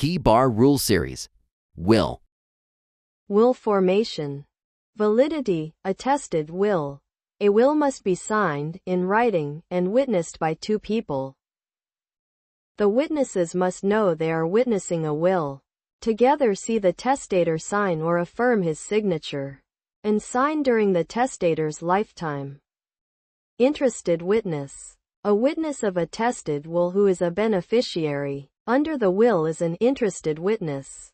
Key Bar Rule Series. Will. Will formation. Validity. Attested will. A will must be signed, in writing, and witnessed by two people. The witnesses must know they are witnessing a will. Together see the testator sign or affirm his signature, and sign during the testator's lifetime. Interested witness. A witness of attested will who is a beneficiary under the will is an interested witness.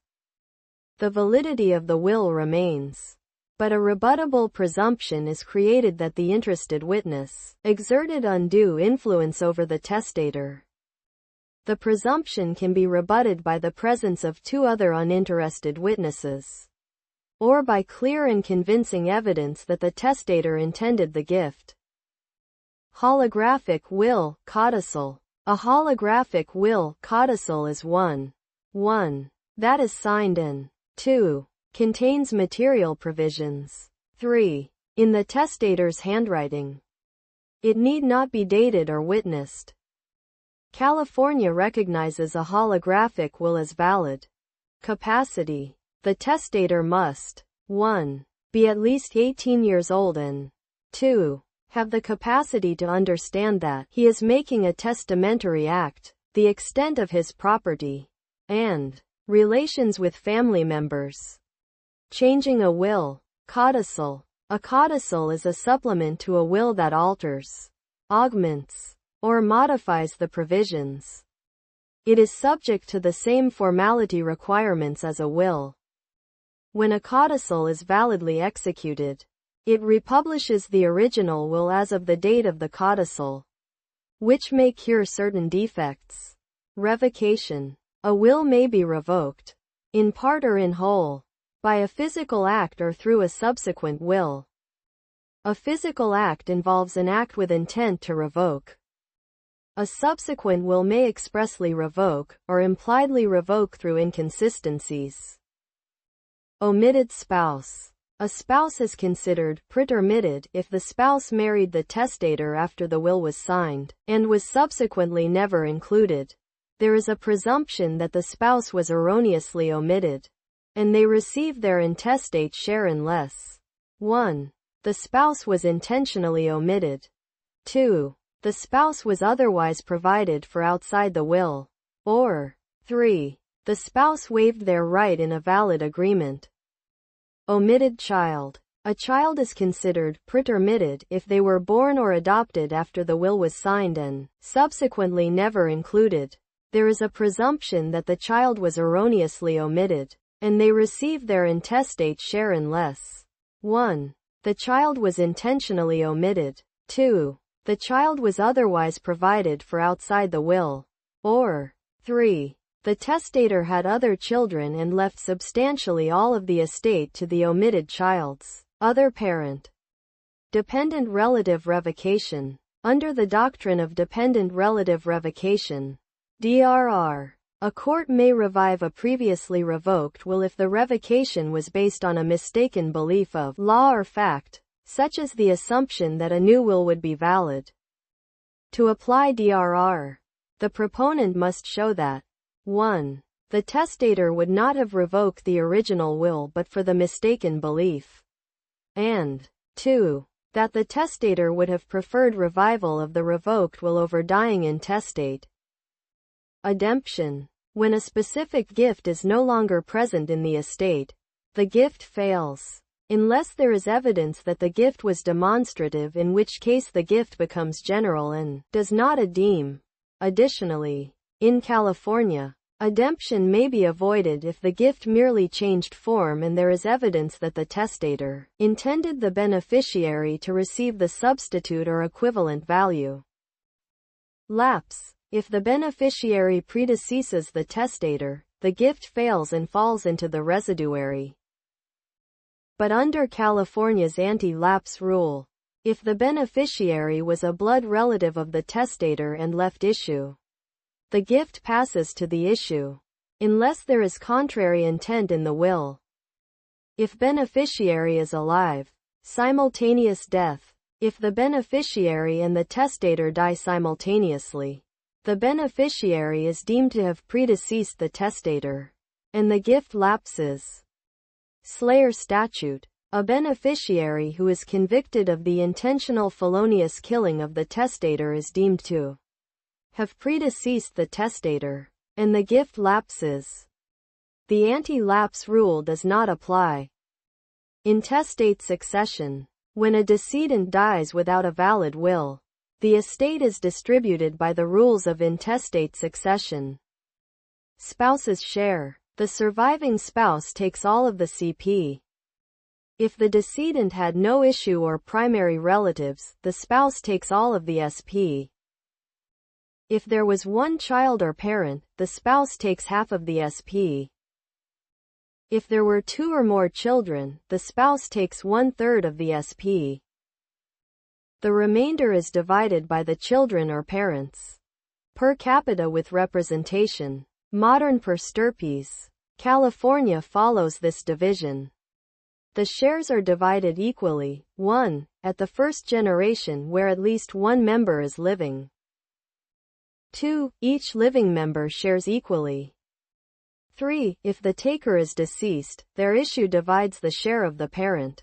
The validity of the will remains, but a rebuttable presumption is created that the interested witness exerted undue influence over the testator. The presumption can be rebutted by the presence of two other uninterested witnesses, or by clear and convincing evidence that the testator intended the gift. Holographic will, codicil. A holographic will, codicil is 1. That is signed and 2. Contains material provisions. 3. In the testator's handwriting. It need not be dated or witnessed. California recognizes a holographic will as valid. Capacity. The testator must 1. Be at least 18 years old and 2. Have the capacity to understand that he is making a testamentary act, the extent of his property, and relations with family members. Changing a will. Codicil. A codicil is a supplement to a will that alters, augments, or modifies the provisions. It is subject to the same formality requirements as a will. When a codicil is validly executed, it republishes the original will as of the date of the codicil, which may cure certain defects. Revocation. A will may be revoked, in part or in whole, by a physical act or through a subsequent will. A physical act involves an act with intent to revoke. A subsequent will may expressly revoke, or impliedly revoke through inconsistencies. Omitted spouse. A spouse is considered pretermitted if the spouse married the testator after the will was signed, and was subsequently never included. There is a presumption that the spouse was erroneously omitted, and they receive their intestate share unless 1. The spouse was intentionally omitted. 2. The spouse was otherwise provided for outside the will. Or 3. The spouse waived their right in a valid agreement. Omitted child. A child is considered pretermitted if they were born or adopted after the will was signed and subsequently never included. There is a presumption that the child was erroneously omitted, and they receive their intestate share unless 1. The child was intentionally omitted. 2. The child was otherwise provided for outside the will. Or 3. The testator had other children and left substantially all of the estate to the omitted child's other parent. Dependent relative revocation. Under the doctrine of dependent relative revocation, DRR, a court may revive a previously revoked will if the revocation was based on a mistaken belief of law or fact, such as the assumption that a new will would be valid. To apply DRR, the proponent must show that 1. The testator would not have revoked the original will but for the mistaken belief, and 2. That the testator would have preferred revival of the revoked will over dying intestate. Ademption. When a specific gift is no longer present in the estate, the gift fails, unless there is evidence that the gift was demonstrative, in which case the gift becomes general and does not ademe. Additionally, in California, ademption may be avoided if the gift merely changed form and there is evidence that the testator intended the beneficiary to receive the substitute or equivalent value. Lapse. If the beneficiary predeceases the testator, the gift fails and falls into the residuary. But under California's anti-lapse rule, if the beneficiary was a blood relative of the testator and left issue, the gift passes to the issue, unless there is contrary intent in the will. If beneficiary is alive, simultaneous death. If the beneficiary and the testator die simultaneously, The beneficiary is deemed to have predeceased the testator, and the gift lapses. Slayer statute. A beneficiary who is convicted of the intentional felonious killing of the testator is deemed to have predeceased the testator, and the gift lapses. The anti-lapse rule does not apply. Intestate succession. When a decedent dies without a valid will, the estate is distributed by the rules of intestate succession. Spouse's share. The surviving spouse takes all of the CP. If the decedent had no issue or primary relatives, the spouse takes all of the SP. If there was one child or parent, the spouse takes half of the SP. If there were 2 or more children, the spouse takes 1/3 of the SP. The remainder is divided by the children or parents. Per capita with representation. Modern per stirpes. California follows this division. The shares are divided equally, 1, at the first generation where at least one member is living. 2, each living member shares equally. 3, if the taker is deceased, their issue divides the share of the parent.